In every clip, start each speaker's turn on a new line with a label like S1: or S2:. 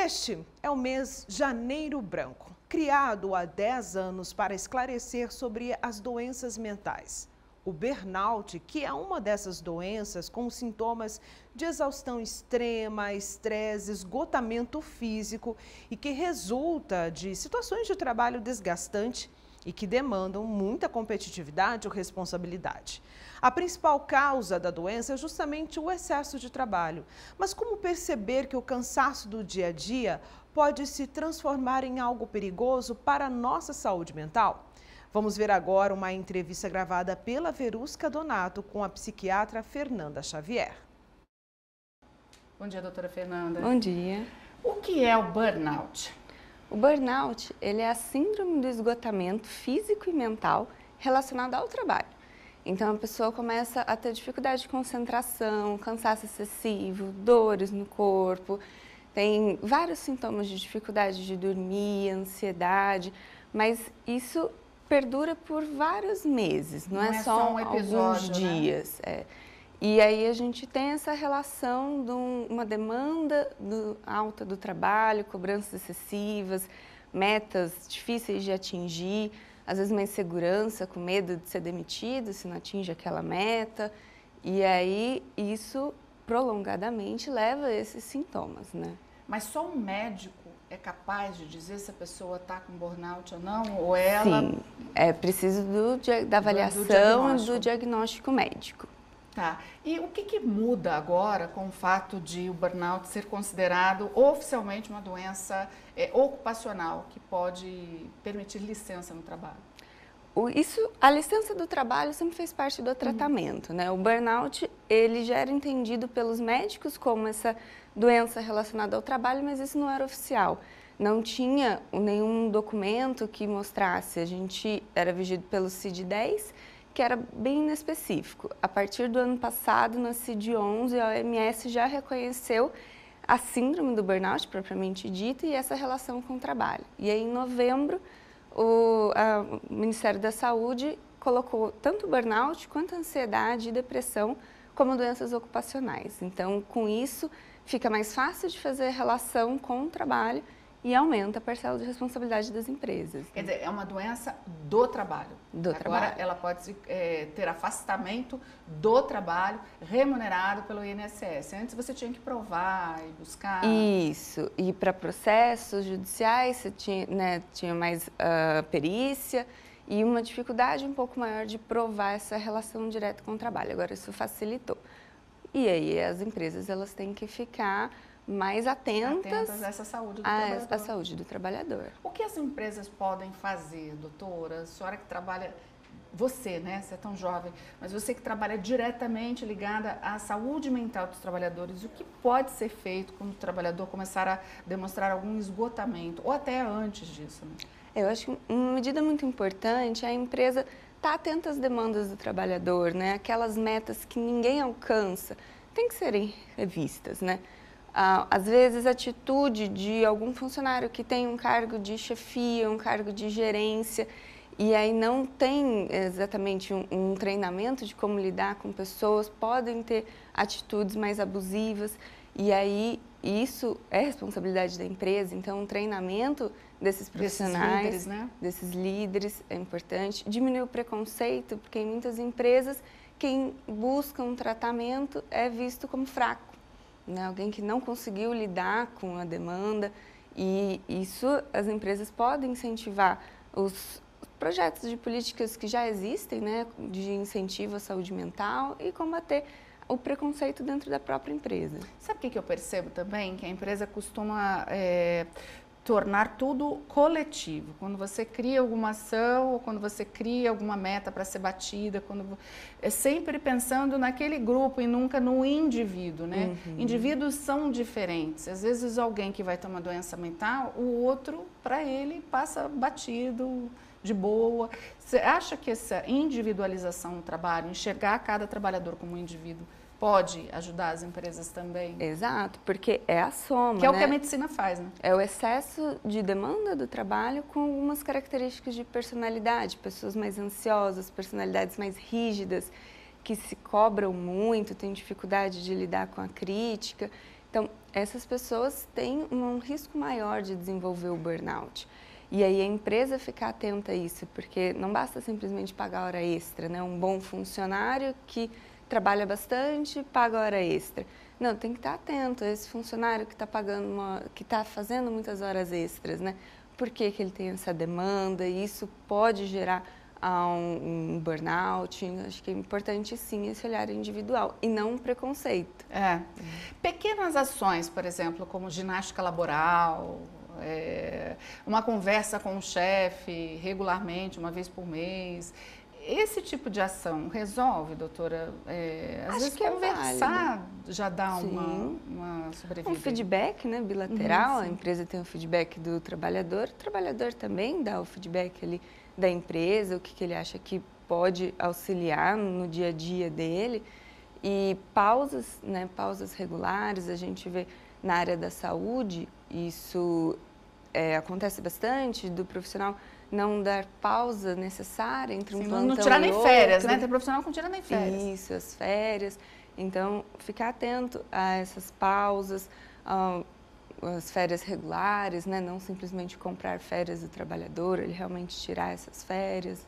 S1: Este é o mês Janeiro Branco, criado há 10 anos para esclarecer sobre as doenças mentais. O burnout, que é uma dessas doenças com sintomas de exaustão extrema, estresse, esgotamento físico e que resulta de situações de trabalho desgastante e que demandam muita competitividade ou responsabilidade. A principal causa da doença é justamente o excesso de trabalho. Mas como perceber que o cansaço do dia a dia pode se transformar em algo perigoso para a nossa saúde mental? Vamos ver agora uma entrevista gravada pela Verusca Donato com a psiquiatra Fernanda Xavier.
S2: Bom dia, doutora Fernanda.
S3: Bom dia.
S2: O que é o burnout?
S3: O burnout, ele é a síndrome do esgotamento físico e mental relacionado ao trabalho. Então, a pessoa começa a ter dificuldade de concentração, cansaço excessivo, dores no corpo, tem vários sintomas de dificuldade de dormir, ansiedade, mas isso perdura por vários meses, não é só
S2: um episódio,
S3: alguns dias.
S2: Né?
S3: E aí a gente tem essa relação de uma demanda alta do trabalho, cobranças excessivas, metas difíceis de atingir, às vezes uma insegurança, com medo de ser demitido se não atinge aquela meta. E aí isso prolongadamente leva a esses sintomas, né?
S2: Mas só um médico é capaz de dizer se a pessoa está com burnout ou não? Ou ela...
S3: Sim, é preciso da avaliação do diagnóstico médico.
S2: Tá. E o que muda agora com o fato de o burnout ser considerado oficialmente uma doença ocupacional que pode permitir licença no trabalho?
S3: A licença do trabalho sempre fez parte do tratamento, né? O burnout, ele já era entendido pelos médicos como essa doença relacionada ao trabalho, mas isso não era oficial. Não tinha nenhum documento que mostrasse. A gente era vigiado pelo CID-10, que era bem inespecífico. A partir do ano passado, na CID-11, a OMS já reconheceu a síndrome do burnout, propriamente dita, e essa relação com o trabalho. E aí, em novembro, o Ministério da Saúde colocou tanto burnout quanto ansiedade e depressão como doenças ocupacionais. Então, com isso, fica mais fácil de fazer relação com o trabalho e aumenta a parcela de responsabilidade das empresas.
S2: Quer dizer, é uma doença do trabalho. Agora, ela pode ter afastamento do trabalho remunerado pelo INSS. Antes você tinha que provar e buscar...
S3: Isso. E para processos judiciais você tinha mais perícia e uma dificuldade um pouco maior de provar essa relação direta com o trabalho. Agora, isso facilitou. E aí as empresas elas têm que ficar mais atentas
S2: a essa saúde do
S3: trabalhador. A saúde do trabalhador.
S2: O que as empresas podem fazer, doutora? A senhora que trabalha, você, né? Você é tão jovem, mas você que trabalha diretamente ligada à saúde mental dos trabalhadores, o que pode ser feito quando o trabalhador começar a demonstrar algum esgotamento, ou até antes disso, né?
S3: Eu acho que uma medida muito importante é a empresa estar atenta às demandas do trabalhador, né? Aquelas metas que ninguém alcança, tem que serem revistas, né? Às vezes, a atitude de algum funcionário que tem um cargo de chefia, um cargo de gerência, e aí não tem exatamente um treinamento de como lidar com pessoas, podem ter atitudes mais abusivas, e aí isso é responsabilidade da empresa. Então, um treinamento desses profissionais, desses líderes é importante. Diminuir o preconceito, porque em muitas empresas, quem busca um tratamento é visto como fraco. Alguém que não conseguiu lidar com a demanda, e isso as empresas podem incentivar os projetos de políticas que já existem, né, de incentivo à saúde mental e combater o preconceito dentro da própria empresa.
S2: Sabe o que eu percebo também? Que a empresa costuma tornar tudo coletivo. Quando você cria alguma ação ou quando você cria alguma meta para ser batida, é sempre pensando naquele grupo e nunca no indivíduo, né? Indivíduos são diferentes. Às vezes alguém que vai ter uma doença mental, o outro, para ele, passa batido, de boa. Você acha que essa individualização no trabalho, enxergar cada trabalhador como um indivíduo, pode ajudar as empresas também?
S3: Exato, porque é a soma,
S2: que é o que a medicina faz, né?
S3: É o excesso de demanda do trabalho com algumas características de personalidade, pessoas mais ansiosas, personalidades mais rígidas, que se cobram muito, têm dificuldade de lidar com a crítica. Então, Então, essas pessoas têm um risco maior de desenvolver o burnout. E aí a empresa ficar atenta a isso, porque não basta simplesmente pagar hora extra, né? Um bom funcionário que trabalha bastante, paga hora extra. Não, tem que estar atento a esse funcionário que está que está fazendo muitas horas extras, né? Por que que ele tem essa demanda? E isso pode gerar um burnout. Acho que é importante sim esse olhar individual e não um preconceito.
S2: Pequenas ações, por exemplo, como ginástica laboral, uma conversa com o chefe regularmente, uma vez por mês. Esse tipo de ação resolve, doutora? Às vezes
S3: que
S2: conversar já dá uma sobrevida.
S3: Um feedback, né, bilateral, a empresa tem o feedback do trabalhador, o trabalhador também dá o feedback ali da empresa, o que ele acha que pode auxiliar no dia a dia dele. E pausas, né, pausas regulares, a gente vê na área da saúde, isso acontece bastante, do profissional não dar pausa necessária entre um plantão e outro.
S2: Não tirar nem férias, né? Tem profissional que não tira nem férias.
S3: Isso, as férias. Então, ficar atento a essas pausas, as férias regulares, né? Não simplesmente comprar férias do trabalhador, ele realmente tirar essas férias.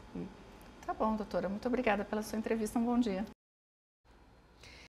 S2: Tá bom, doutora. Muito obrigada pela sua entrevista. Um bom dia.